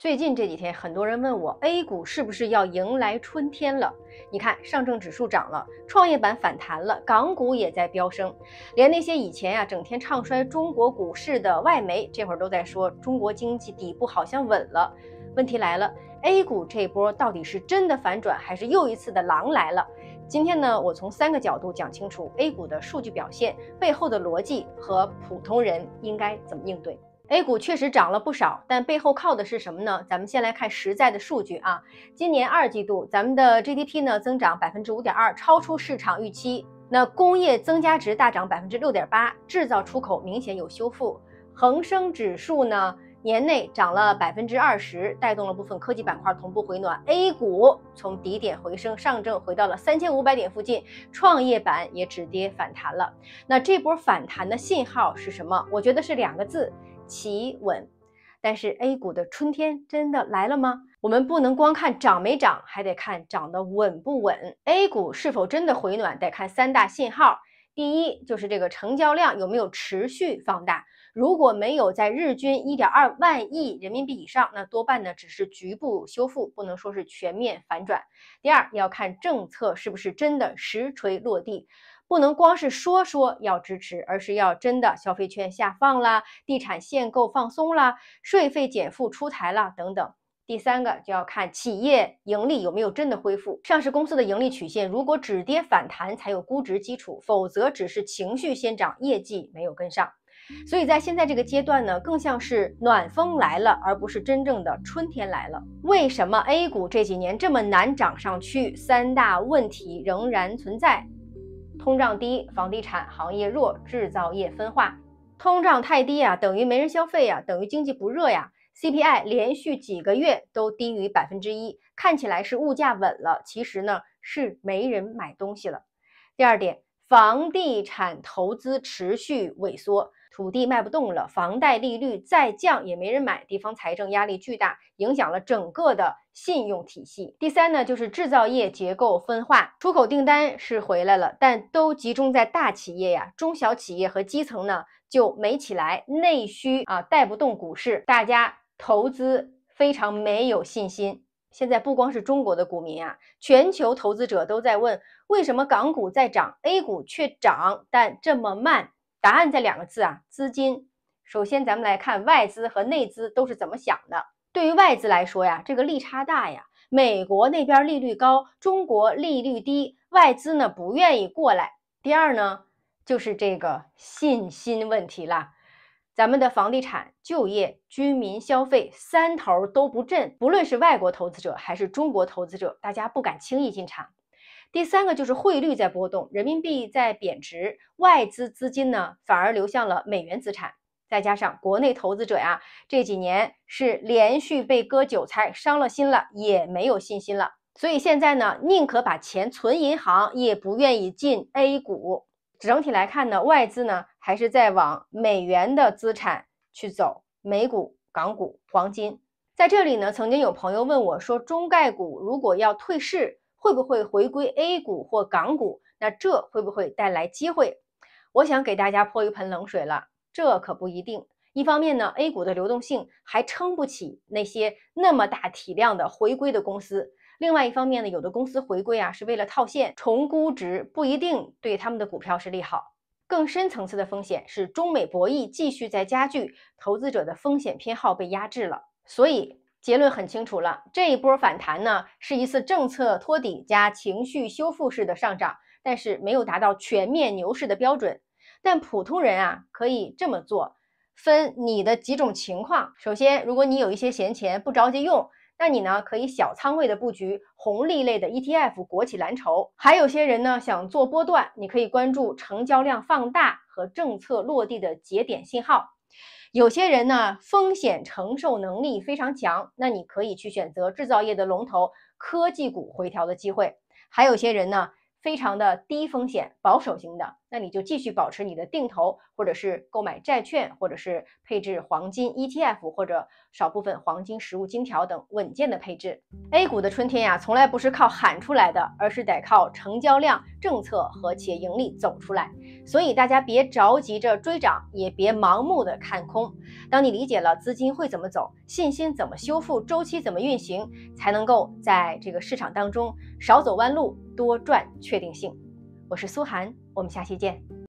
最近这几天，很多人问我 A 股是不是要迎来春天了？你看，上证指数涨了，创业板反弹了，港股也在飙升，连那些以前整天唱衰中国股市的外媒，这会儿都在说中国经济底部好像稳了。问题来了， A 股这波到底是真的反转，还是又一次的狼来了？今天呢，我从3个角度讲清楚 A 股的数据表现背后的逻辑和普通人应该怎么应对。A 股确实涨了不少，但背后靠的是什么呢？咱们先来看实在的数据啊。今年2季度，咱们的 GDP 呢增长5.2%，超出市场预期。那工业增加值大涨6.8%，制造出口明显有修复。恒生指数呢年内涨了20%，带动了部分科技板块同步回暖。A 股从低点回升，上证回到了3500点附近，创业板也止跌反弹了。那这波反弹的信号是什么？我觉得是2个字。企稳。但是 A 股的春天真的来了吗？我们不能光看涨没涨，还得看涨得稳不稳。A 股是否真的回暖，得看3大信号。第一，就是这个成交量有没有持续放大，如果没有在日均1.2万亿人民币以上，那多半呢只是局部修复，不能说是全面反转。第二，要看政策是不是真的实锤落地，不能光是说要支持，而是要真的消费券下放啦，地产限购放松啦，税费减负出台啦等等。第3个就要看企业盈利有没有真的恢复，上市公司的盈利曲线如果止跌反弹才有估值基础，否则只是情绪先涨，业绩没有跟上。所以在现在这个阶段呢，更像是暖风来了，而不是真正的春天来了。为什么 A 股这几年这么难涨上去？3大问题仍然存在。通胀低，房地产行业弱，制造业分化。通胀太低等于没人消费等于经济不热CPI 连续几个月都低于1%，看起来是物价稳了，其实呢是没人买东西了。第二点，房地产投资持续萎缩，土地卖不动了，房贷利率再降也没人买，地方财政压力巨大，影响了整个的信用体系。第三呢，就是制造业结构分化，出口订单是回来了，但都集中在大企业中小企业和基层呢就没起来，内需带不动股市，大家投资非常没有信心。现在不光是中国的股民全球投资者都在问，为什么港股在涨 A 股却涨但这么慢？答案在2个字资金。首先咱们来看外资和内资都是怎么想的。对于外资来说这个利差大美国那边利率高，中国利率低，外资呢不愿意过来。第二呢，就是这个信心问题啦。咱们的房地产、就业、居民消费3头都不振，不论是外国投资者还是中国投资者，大家不敢轻易进场。第3个就是汇率在波动，人民币在贬值，外资资金呢反而流向了美元资产，再加上国内投资者这几年是连续被割韭菜，伤了心了，也没有信心了，所以现在呢宁可把钱存银行，也不愿意进 A 股。整体来看呢，外资呢还是在往美元的资产去走，美股、港股、黄金。在这里呢，曾经有朋友问我说，中概股如果要退市，会不会回归 A 股或港股？那这会不会带来机会？我想给大家泼一盆冷水了，这可不一定。一方面呢 ，A 股的流动性还撑不起那些那么大体量的回归的公司。另外一方面呢，有的公司回归是为了套现重估值，不一定对他们的股票是利好。更深层次的风险是中美博弈继续在加剧，投资者的风险偏好被压制了。所以结论很清楚了，这一波反弹呢是一次政策托底加情绪修复式的上涨，但是没有达到全面牛市的标准。但普通人可以这么做，分你的几种情况。首先，如果你有一些闲钱不着急用，那你呢可以小仓位的布局红利类的 ETF 国企蓝筹。还有些人呢想做波段，你可以关注成交量放大和政策落地的节点信号。有些人呢风险承受能力非常强，那你可以去选择制造业的龙头科技股回调的机会。还有些人呢非常的低风险保守型的，那你就继续保持你的定投，或者是购买债券，或者是配置黄金 ETF， 或者少部分黄金实物金条等稳健的配置。A 股的春天呀，从来不是靠喊出来的，而是得靠成交量、政策和企业盈利走出来。所以大家别着急着追涨，也别盲目的看空。当你理解了资金会怎么走，信心怎么修复，周期怎么运行，才能够在这个市场当中少走弯路，多赚确定性。我是苏涵，我们下期见。